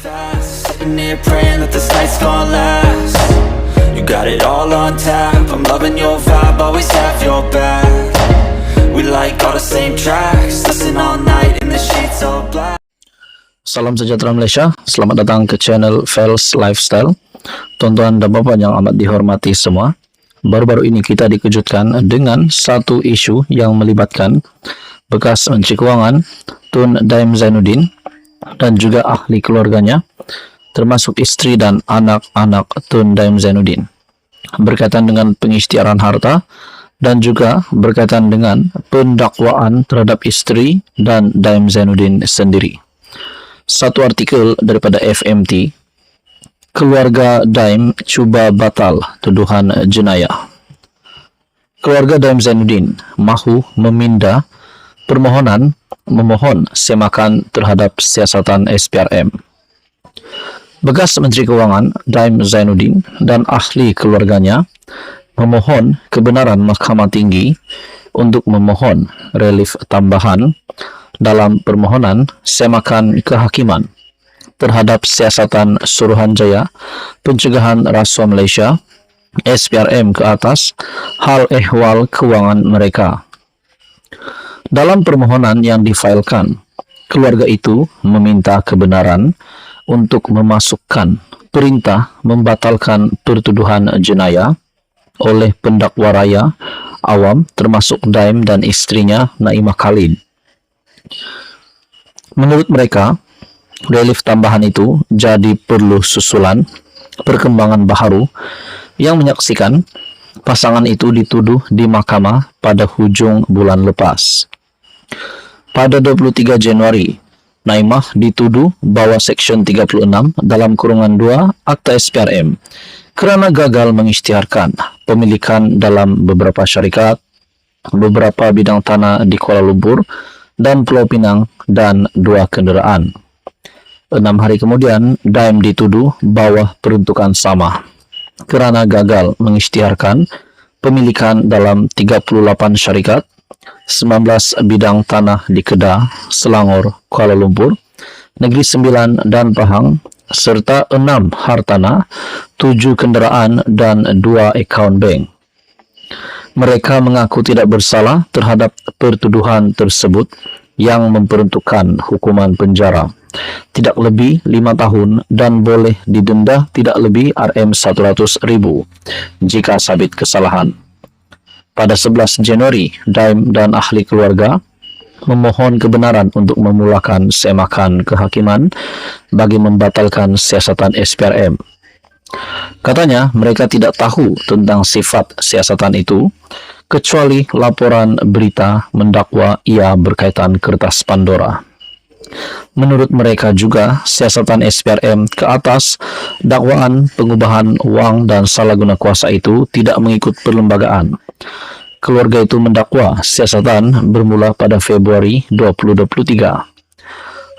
fast, sitting here praying that this night's gonna last. You got it all on tap, I'm loving your vibe, always have your back. We like all the same tracks, listen all night in the sheets all black. Salam sejahtera Malaysia, selamat datang ke channel Fels Lifestyle. Tuan-tuan dan bapak yang amat dihormati semua, baru-baru ini kita dikejutkan dengan satu isu yang melibatkan bekas Menteri Kewangan Tun Daim Zainuddin dan juga ahli keluarganya, termasuk istri dan anak-anak Tun Daim Zainuddin, berkaitan dengan pengisytiharan harta dan juga berkaitan dengan pendakwaan terhadap istri dan Daim Zainuddin sendiri. Satu artikel daripada FMT, keluarga Daim cuba batal tuduhan jenayah. Keluarga Daim Zainuddin mahu meminda permohonan memohon semakan terhadap siasatan SPRM. Bekas Menteri Kewangan Daim Zainuddin dan ahli keluarganya memohon kebenaran Mahkamah Tinggi untuk memohon relief tambahan dalam permohonan semakan kehakiman terhadap siasatan Suruhanjaya Pencegahan Rasuah Malaysia SPRM ke atas hal ehwal kewangan mereka. Dalam permohonan yang difailkan, keluarga itu meminta kebenaran untuk memasukkan perintah membatalkan pertuduhan jenayah oleh pendakwa raya awam termasuk Daim dan istrinya Naimah Khalid. Menurut mereka, relief tambahan itu jadi perlu susulan perkembangan baharu yang menyaksikan pasangan itu dituduh di mahkamah pada hujung bulan lepas. Pada 23 Januari, Naimah dituduh bawah Seksyen 36 dalam kurungan 2 Akta SPRM kerana gagal mengisytiharkan pemilikan dalam beberapa syarikat, beberapa bidang tanah di Kuala Lumpur dan Pulau Pinang dan 2 kenderaan. 6 hari kemudian, Daim dituduh bawah peruntukan sama kerana gagal mengisytiharkan pemilikan dalam 38 syarikat, 19 bidang tanah di Kedah, Selangor, Kuala Lumpur, Negeri Sembilan dan Pahang, serta 6 hartanah, 7 kenderaan dan 2 akaun bank. Mereka mengaku tidak bersalah terhadap pertuduhan tersebut yang memperuntukkan hukuman penjara tidak lebih 5 tahun dan boleh didenda tidak lebih RM100,000 jika sabit kesalahan. Pada 11 Januari, Daim dan ahli keluarga memohon kebenaran untuk memulakan semakan kehakiman bagi membatalkan siasatan SPRM. Katanya mereka tidak tahu tentang sifat siasatan itu kecuali laporan berita mendakwa ia berkaitan kertas Pandora. Menurut mereka juga, siasatan SPRM ke atas dakwaan pengubahan wang dan salah guna kuasa itu tidak mengikut perlembagaan. Keluarga itu mendakwa siasatan bermula pada Februari 2023.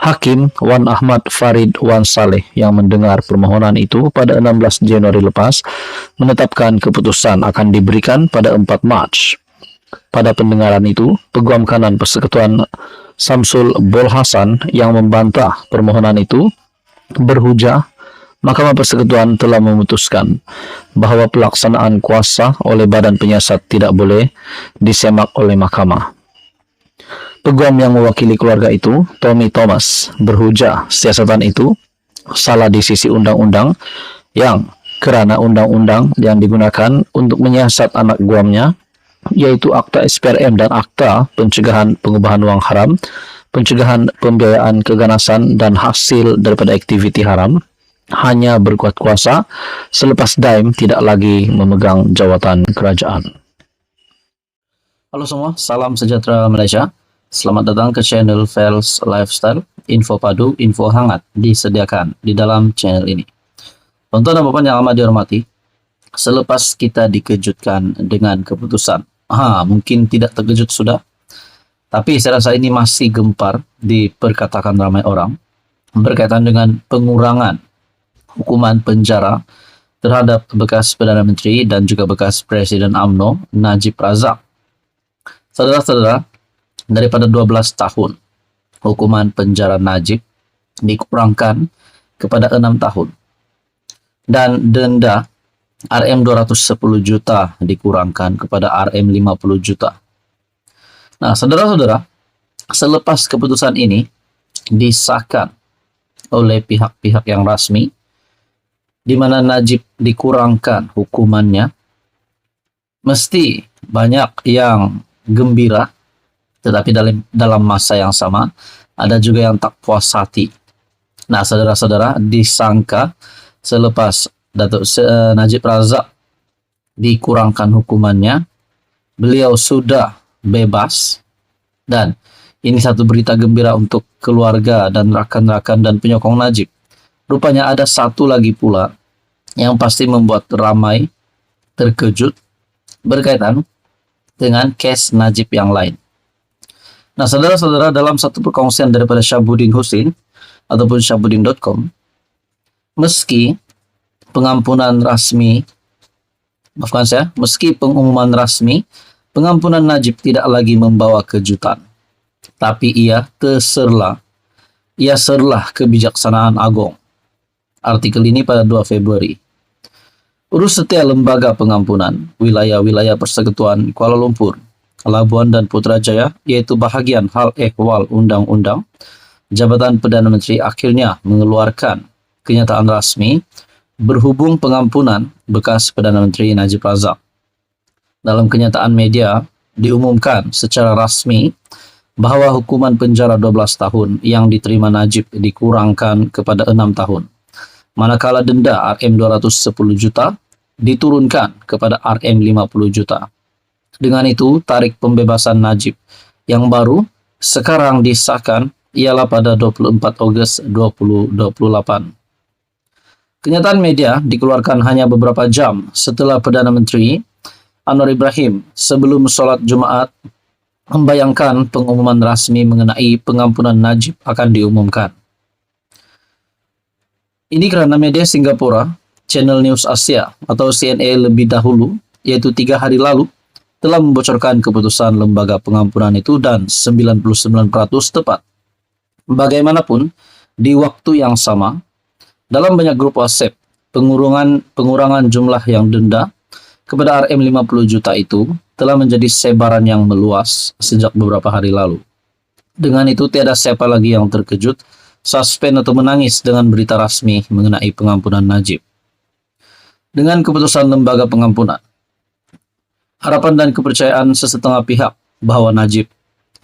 Hakim Wan Ahmad Farid Wan Saleh yang mendengar permohonan itu pada 16 Januari lepas menetapkan keputusan akan diberikan pada 4 Mac. Pada pendengaran itu, Peguam Kanan Persekutuan Samsul Bol Hasan yang membantah permohonan itu berhujah Mahkamah Persekutuan telah memutuskan bahawa pelaksanaan kuasa oleh badan penyiasat tidak boleh disemak oleh mahkamah. Peguam yang mewakili keluarga itu, Tommy Thomas, berhujah siasatan itu salah di sisi undang-undang yang kerana undang-undang yang digunakan untuk menyiasat anak guamnya, yaitu Akta SPRM dan Akta Pencegahan Pengubahan Wang Haram, Pencegahan Pembiayaan Keganasan dan Hasil daripada Aktiviti Haram, hanya berkuat kuasa selepas Daim tidak lagi memegang jawatan kerajaan. Halo semua, salam sejahtera Malaysia. Selamat datang ke channel Fels Lifestyle. Info padu, info hangat disediakan di dalam channel ini. Tuan-tuan dan puan yang amat dihormati, selepas kita dikejutkan dengan keputusan, mungkin tidak terkejut sudah, tapi saya rasa ini masih gempar diperkatakan ramai orang berkaitan dengan pengurangan hukuman penjara terhadap bekas Perdana Menteri dan juga bekas Presiden UMNO Najib Razak. Saudara-saudara, daripada 12 tahun hukuman penjara Najib dikurangkan kepada 6 tahun. Dan denda Rm 210 juta dikurangkan kepada Rm 50 juta. Nah, saudara-saudara, selepas keputusan ini disahkan oleh pihak-pihak yang resmi, di mana Najib dikurangkan hukumannya, mesti banyak yang gembira, tetapi dalam masa yang sama ada juga yang tak puas hati. Nah, saudara-saudara, disangka selepas Datuk Najib Razak dikurangkan hukumannya, beliau sudah bebas, dan ini satu berita gembira untuk keluarga dan rakan-rakan dan penyokong Najib. Rupanya ada satu lagi pula yang pasti membuat ramai terkejut berkaitan dengan case Najib yang lain. Nah, saudara-saudara, dalam satu perkongsian daripada Syabuddin Husin ataupun syabuddin.com, meski pengumuman rasmi, pengampunan Najib tidak lagi membawa kejutan, tapi ia serlah kebijaksanaan agung. Artikel ini pada 2 Februari. Urus setia Lembaga Pengampunan Wilayah-Wilayah Persekutuan Kuala Lumpur, Labuan dan Putrajaya, yaitu bahagian hal ehwal undang-undang, Jabatan Perdana Menteri akhirnya mengeluarkan kenyataan rasmi berhubung pengampunan bekas Perdana Menteri Najib Razak. Dalam kenyataan media, diumumkan secara rasmi bahwa hukuman penjara 12 tahun yang diterima Najib dikurangkan kepada 6 tahun. Manakala denda Rm 210 juta diturunkan kepada Rm 50 juta. Dengan itu, tarikh pembebasan Najib yang baru sekarang disahkan ialah pada 24 Ogos 2028. Kenyataan media dikeluarkan hanya beberapa jam setelah Perdana Menteri Anwar Ibrahim sebelum sholat Jumat membayangkan pengumuman rasmi mengenai pengampunan Najib akan diumumkan. Ini karena media Singapura, Channel News Asia atau CNA lebih dahulu, yaitu 3 hari lalu, telah membocorkan keputusan lembaga pengampunan itu dan 99% tepat. Bagaimanapun, di waktu yang sama, dalam banyak grup WhatsApp, pengurangan jumlah yang denda kepada Rm 50 juta itu telah menjadi sebaran yang meluas sejak beberapa hari lalu. Dengan itu, tiada siapa lagi yang terkejut, suspend atau menangis dengan berita rasmi mengenai pengampunan Najib. Dengan keputusan lembaga pengampunan, harapan dan kepercayaan sesetengah pihak bahwa Najib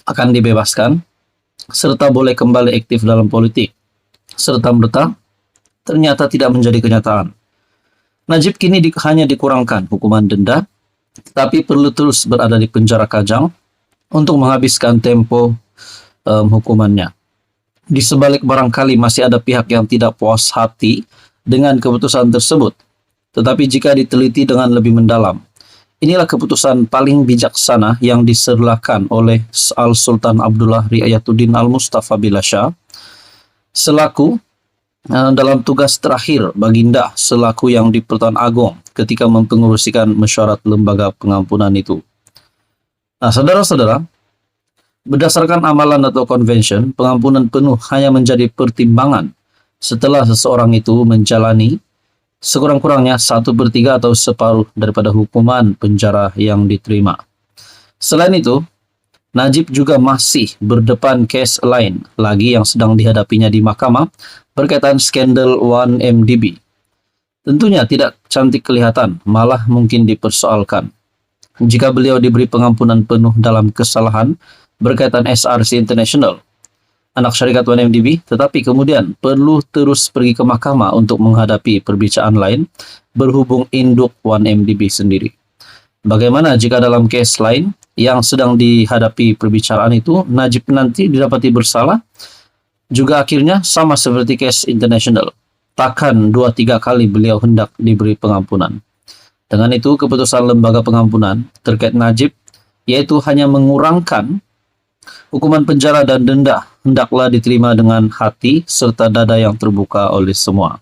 akan dibebaskan serta boleh kembali aktif dalam politik serta-merta ternyata tidak menjadi kenyataan. Najib kini hanya dikurangkan hukuman denda, tapi perlu terus berada di penjara Kajang untuk menghabiskan tempo hukumannya. Di sebalik barangkali masih ada pihak yang tidak puas hati dengan keputusan tersebut. Tetapi jika diteliti dengan lebih mendalam, inilah keputusan paling bijaksana yang diserahkan oleh Al-Sultan Abdullah Riayatuddin Al-Mustafa Billah Shah selaku dalam tugas terakhir Baginda selaku yang di-Pertuan Agong ketika mempengerusikan mesyuarat lembaga pengampunan itu. Nah, saudara-saudara, berdasarkan amalan atau convention, pengampunan penuh hanya menjadi pertimbangan setelah seseorang itu menjalani sekurang-kurangnya 1/3 atau separuh daripada hukuman penjara yang diterima. Selain itu, Najib juga masih berdepan case lain lagi yang sedang dihadapinya di mahkamah berkaitan skandal 1MDB. Tentunya tidak cantik kelihatan, malah mungkin dipersoalkan. Jika beliau diberi pengampunan penuh dalam kesalahan berkaitan SRC International, anak syarikat 1MDB, tetapi kemudian perlu terus pergi ke mahkamah untuk menghadapi perbicaraan lain berhubung induk 1MDB sendiri. Bagaimana jika dalam case lain yang sedang dihadapi perbicaraan itu, Najib nanti didapati bersalah, juga akhirnya sama seperti case international. Takkan 2-3 kali beliau hendak diberi pengampunan. Dengan itu, keputusan lembaga pengampunan terkait Najib, yaitu hanya mengurangkan hukuman penjara dan denda, hendaklah diterima dengan hati serta dada yang terbuka oleh semua,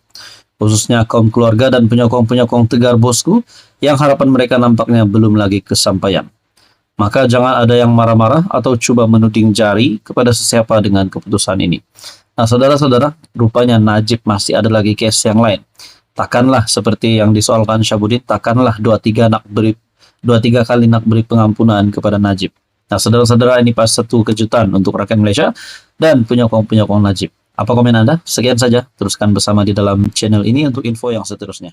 khususnya kaum keluarga dan penyokong-penyokong Tegar Bosku yang harapan mereka nampaknya belum lagi kesampaian. Maka jangan ada yang marah-marah atau coba menuding jari kepada sesiapa dengan keputusan ini. Nah, saudara-saudara, rupanya Najib masih ada lagi case yang lain. Takkanlah seperti yang disoalkan Syabudin, takkanlah dua tiga kali nak beri pengampunan kepada Najib. Nah, saudara-saudara, ini pas satu kejutan untuk rakyat Malaysia dan penyokong-penyokong Najib. Apa komen Anda? Sekian saja, teruskan bersama di dalam channel ini untuk info yang seterusnya.